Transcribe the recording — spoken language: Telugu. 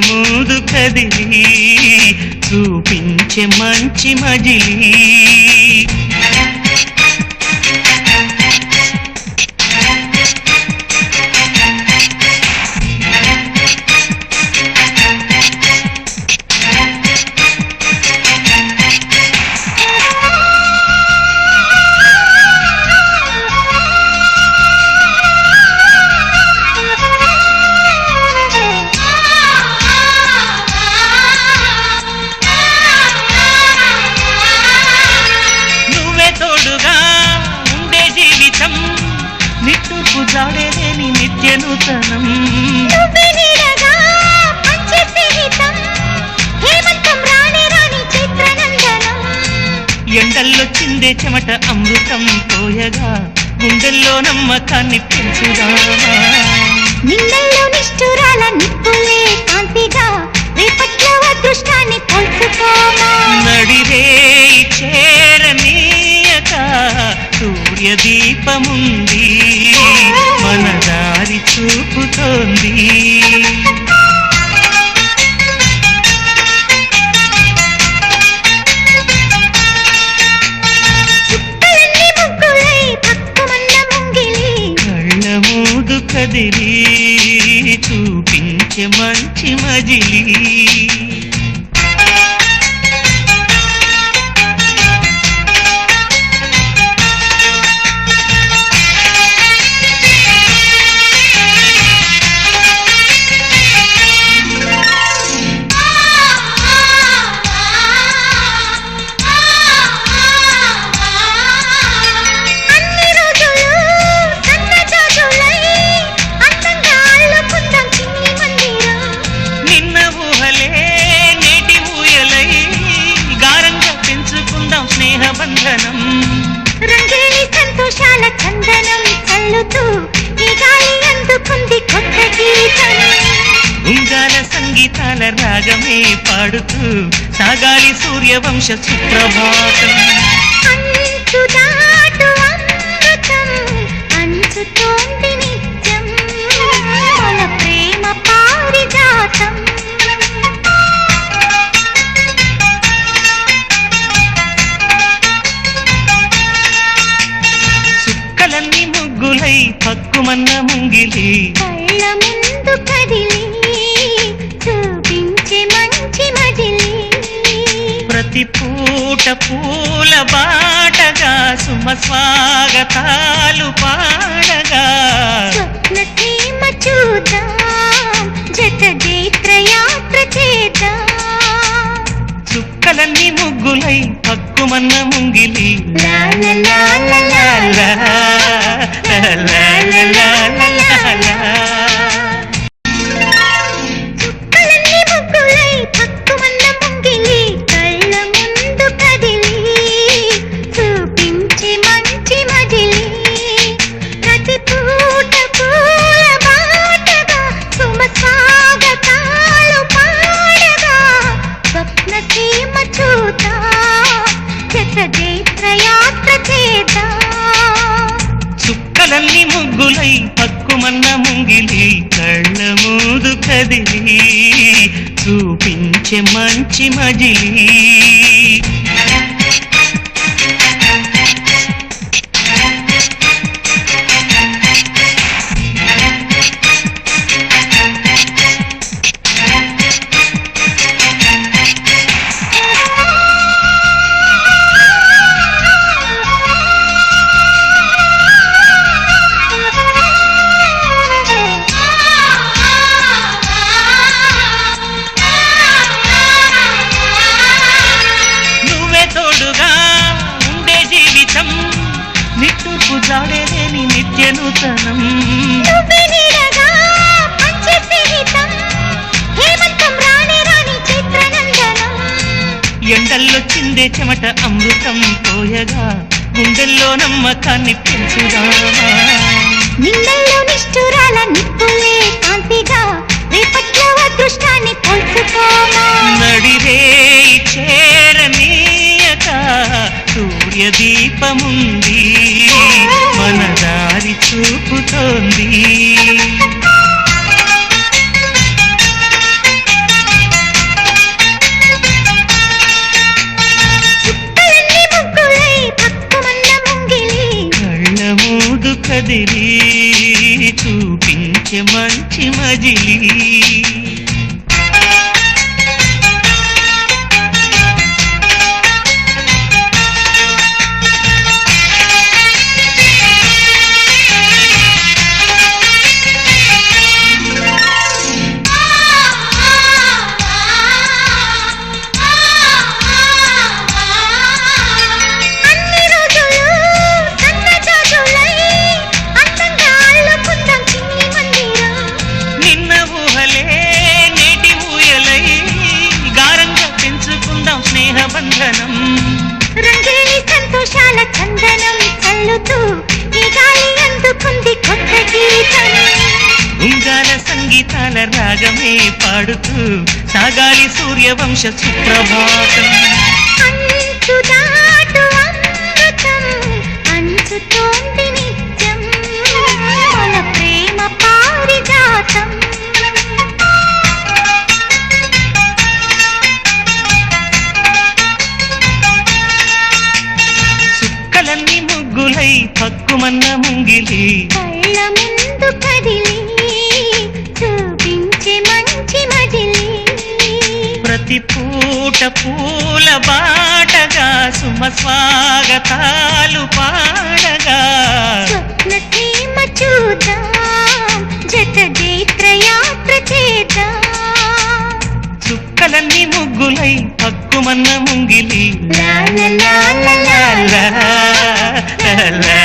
మూదు కదిలి చూపించే మంచి మజిలీ నిట్టూర్పు జాడేలేని నిత్య నూతనం ఎండల్లో చిందే చెమట అమృతం పోయగా గుండెల్లో నమ్మకాన్ని పెంచుగా నిన్నల్లో నిష్ఠురాల నిప్పులే కాంతిగా రేపట్లో అదృష్టాన్ని పోల్చుకోమా నడిరే చేరనీయక సూర్య దీపముంది మన దారి చూపుతోంది కళ్ళ మూదు కదిలి చూపించే మంచి మజిలీ స్నేహబంధనం రంగేలి సంతోషాల చందనం చల్లుతూ ఈ గాలి అందుకుంది కొత్త గీతం ఉంగాల సంగీతాల రాగమే పాడుతూ సాగాలి సూర్యవంశ సుప్రభాతం అంచు దాటు అమృతం అంచుతోంది నిత్యం మన ప్రేమ పారిజాతం చుక్కలన్నీ ముగ్గులై పక్కుమన్న ముంగిలి కళ్ళ ముందు కదిలి చూపించే మంచి మజిలీ ప్రతి పూట పూల బాటగా సుమ స్వాగతాలు పాడగా స్వప్న సీమ చూద్దాం జత జైత్రయాత్ర చేద్దాం చుక్కలన్నీ ముగ్గులై పక్కుమన్న ముంగిలి లా లా లా లా లా లా లా లా లా చుక్కలన్నీ ముగ్గులై పక్కుమన్న ముంగిలి కళ్ళ ముందు కదిలి చూపించే మంచి మజిలీ ప్రతి పూట పూల బాటగా సుమ స్వాగతాలు పాడగా స్వప్న సీమ చూద్దాం జత జైత్రయాత్ర చేద్దాం చుక్కలన్నీ ముగ్గులై పక్కుమన్న ముంగిలి కళ్ళ మూదు కదిలి చూపించే మంచి మజిలీ నిట్టూర్పు జాడేలేని నిత్య నూతనం ఎండల్లో చిందే చెమట అమృతం పోయగా గుండెల్లో నమ్మకాన్ని పెంచుగా నిన్నల్లో నిష్ఠురాల నిప్పులే కాంతిగా రేపట్లో అదృష్టాన్ని పోల్చుకోమా నడిరే చేరనీయక సూర్య దీపముంది మన దారి చూపుతోంది కదిలి చూపించే మంచి మజిలీ స్నేహబంధనం రంగేలి సంతోషాల చందనం చల్లుతూ ఈ గాలి అందుకుంది కొత్త గీతం ఉంగాల సంగీతాల రాగమే పాడుతూ సాగాలి సూర్యవంశ సుప్రభాతం అంచు దాటు అమృతం అంచుతోంది నిత్యం మన ప్రేమ పారిజాతం ముగ్గులై పక్కుమన్న ముంగిలి కళ్ళ ముందు కదిలి చూపించే మంచి మజిలీ ప్రతి పూట పూల బాటగా సుమ స్వాగతాలు పాడగా స్వప్న సీమ చూద్దాం జత జైత్రయాత్ర చేద్దాం చుక్కలన్నీ ముగ్గులై పక్కుమన్న ముంగిలి లా లా లా లా లా.